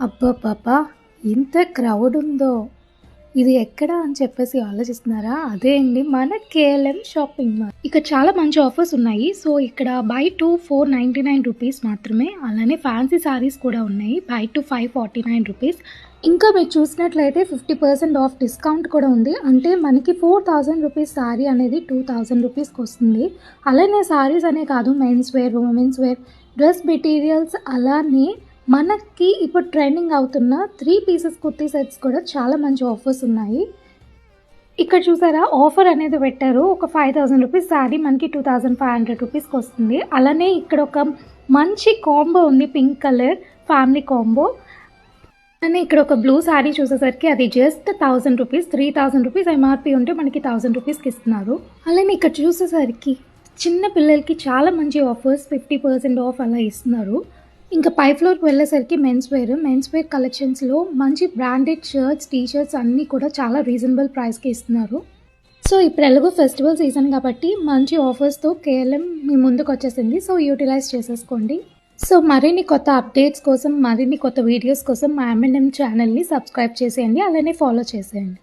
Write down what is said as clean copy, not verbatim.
అబ్బబ్బబ్బా! ఇంత క్రౌడ్ ఉందో! ఇది ఎక్కడ అని చెప్పేసి ఆలోచిస్తున్నారా? అదే అండి మన కేఎల్ఎం షాపింగ్ మాల్. ఇక్కడ చాలా మంచి ఆఫర్స్ ఉన్నాయి. సో, ఇక్కడ బై 2 499 రూపీస్ మాత్రమే. అలానే ఫ్యాన్సీ సారీస్ కూడా ఉన్నాయి. By 2 549 rupees. ఇంకా మీరు చూసినట్లయితే 50% ఆఫ్ డిస్కౌంట్ కూడా ఉంది. అంటే మనకి 4000 రూపీస్ సారీ అనేది 2000 రూపీస్కి వస్తుంది. అలానే సారీస్ అనే కాదు, men's wear, women's wear, dress materials, అలానే మనకి ఇప్పుడు ట్రెండింగ్ అవుతున్న 3 పీసెస్ కుర్తీ సెట్స్ కూడా చాలా మంచి ఆఫర్స్ ఉన్నాయి. ఇక్కడ చూసారా, ఆఫర్ అనేది పెట్టారు. ఒక 5000 రూపీస్ శారీ మనకి 2500 రూపీస్కి వస్తుంది. అలానే ఇక్కడ ఒక మంచి కాంబో ఉంది, పింక్ కలర్ ఫ్యామిలీ కాంబో. అలానే ఇక్కడ ఒక బ్లూ శారీ చూసేసరికి అది జస్ట్ 1000 రూపీస్, 3000 రూపీస్ ఎంఆర్పి ఉంటే మనకి 1000 రూపీస్కి ఇస్తున్నారు. అలానే ఇక్కడ చూసేసరికి చిన్న పిల్లలకి చాలా మంచి ఆఫర్స్, 50% ఆఫ్ అలా ఇస్తున్నారు. ఇంకా పై ఫ్లోర్కి వెళ్ళేసరికి మెన్స్ వేర్ కలెక్షన్స్లో మంచి బ్రాండెడ్ షర్ట్స్, టీ షర్ట్స్ అన్నీ కూడా చాలా రీజనబుల్ ప్రైస్కి ఇస్తున్నారు. సో ఇప్పుడు ఎలాగో ఫెస్టివల్ సీజన్ కాబట్టి మంచి ఆఫర్స్తో కేఎల్ఎం మీ ముందుకు వచ్చేసింది. సో యూటిలైజ్ చేసేసుకోండి. సో మరిన్ని కొత్త అప్డేట్స్ కోసం, మరిన్ని కొత్త వీడియోస్ కోసం మా M&M ఛానల్ని సబ్స్క్రైబ్ చేసేయండి, అలానే ఫాలో చేసేయండి.